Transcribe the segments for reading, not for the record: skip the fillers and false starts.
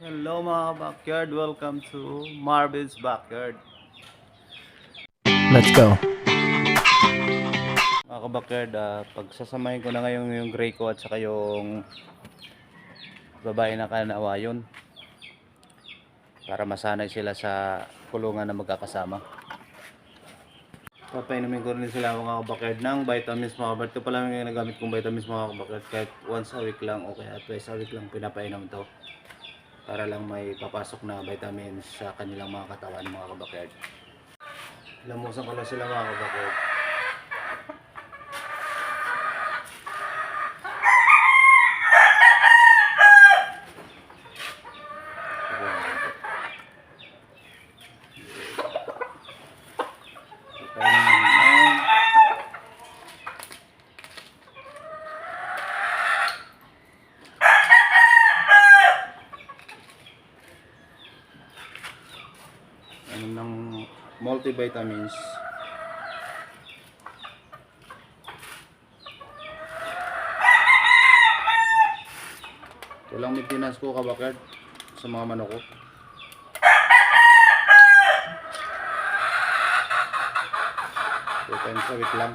Hello mga backyard, welcome to Marvin's Backyard. Let's go. Mga backyard, pagsasamahin ko na ngayon yung gray ko at saka yung babae na kanawayon para masanay sila sa kulungan na magkakasama. Papainumin ko rin sila mga backyard ng vitamins mga backyard. Ito pala yung ginagamit kong vitamins mga backyard, kahit once a week lang o kaya twice a week lang pinapainom to para lang may papasok na vitamins sa kanilang mga katawan mga backyard. Lamusan ko lang sila mga backyard. Ano ng multivitamins. Ito lang maintenance ko kabakard sa mga manok ko. 2 times a week lang.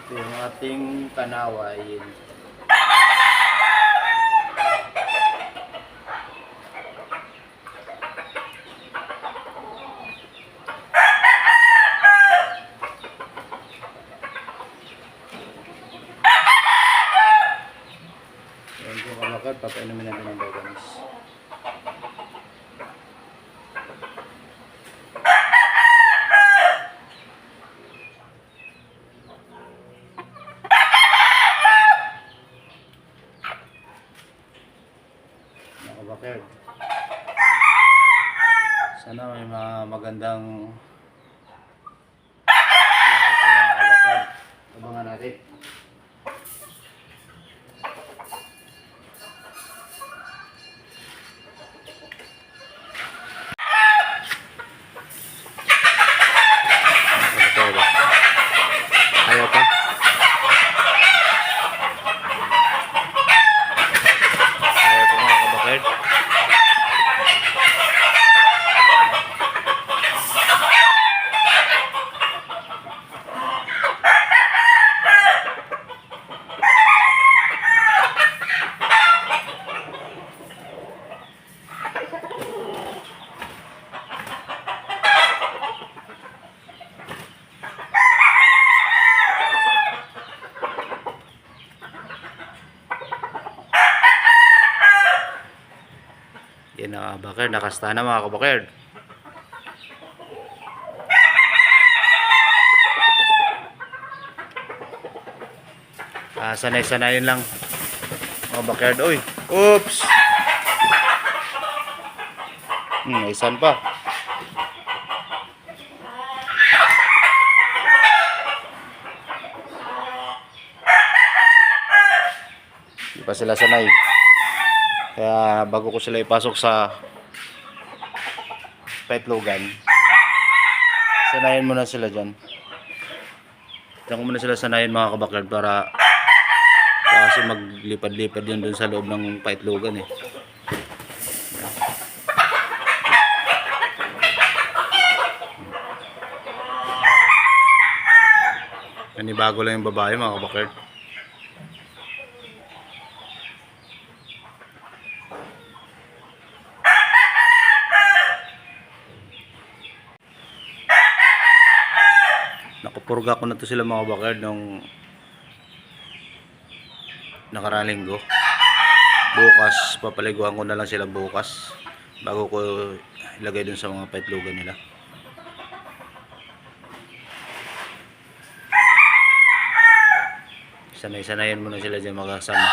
Ito yung ating kanawayin. Ayan po kabakard, papainumin natin ng vitamins. Kabakard, sana may mga magandang kabakard. Abangan natin. Ayaw pa. Ayaw pa mga kabakard. Yan na kabakard, nakasta na mga kabakard. Sanay-sanayin lang mga backyard. Uy, oops. Isan pa. Hindi pa sila sanay. Kaya bago ko sila ipasok sa petlogan, sanayin muna sila dyan. Diyan ko muna sila sanayin mga kabakard para kasi maglipad-lipad yun dun sa loob ng petlogan eh. Bago lang yung babae mga kabakard. Nakapurga ko na to sila mga kabakard nung nakaraang linggo. Bukas papaliguan ko na lang sila bukas bago ko ilagay dun sa mga petlogan nila. Sanay-sanayin mo na sila dyan magkasama.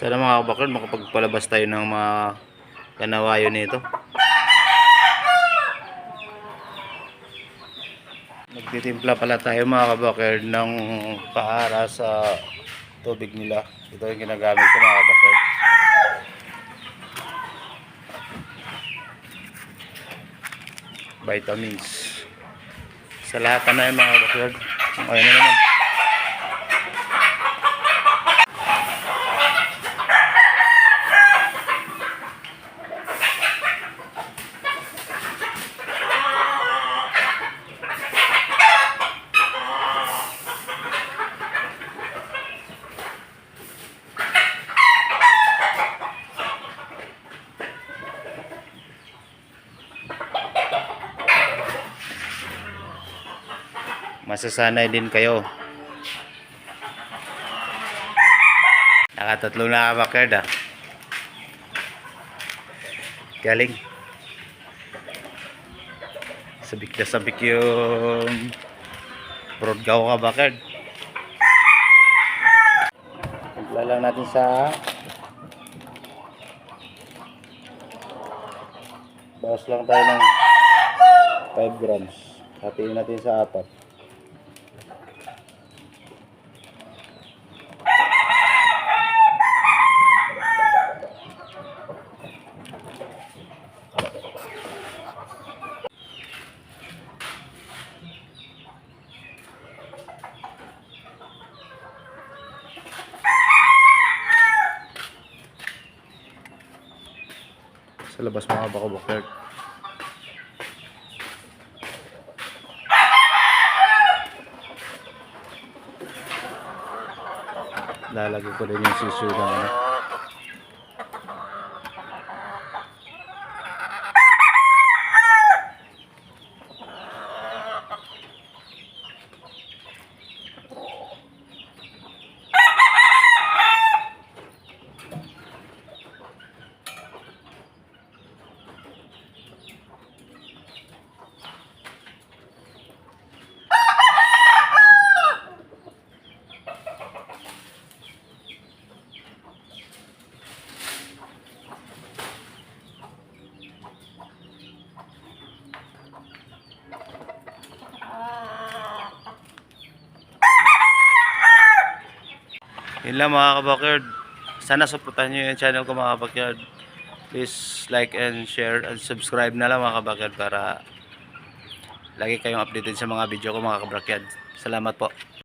Sana mga kabakard, makapagpalabas tayo ng mga kanawayo nito. Nagtitimpla pala tayo mga kabakard ng para sa tubig nila. Ito yung ginagamit ko mga kabakard. Vitamins. Sa lahat na yung mga kabakard. Ayun na naman. Masasanay din kayo. Nakatatlo na kabakard ah. Galing. Sabik na sabik yung Prodgaw kabakard. Timpla lang natin sa bawas lang tayo ng 5 grams. Hatiin natin sa 4. Sa labas mga kabakard. Lalagay ko rin yung sisyo na ano. Yun lang mga kabakard. Sana supportahan nyo yung channel ko mga kabakard. Please like and share and subscribe na lang mga kabakard para lagi kayong updated sa mga video ko mga kabakard. Salamat po.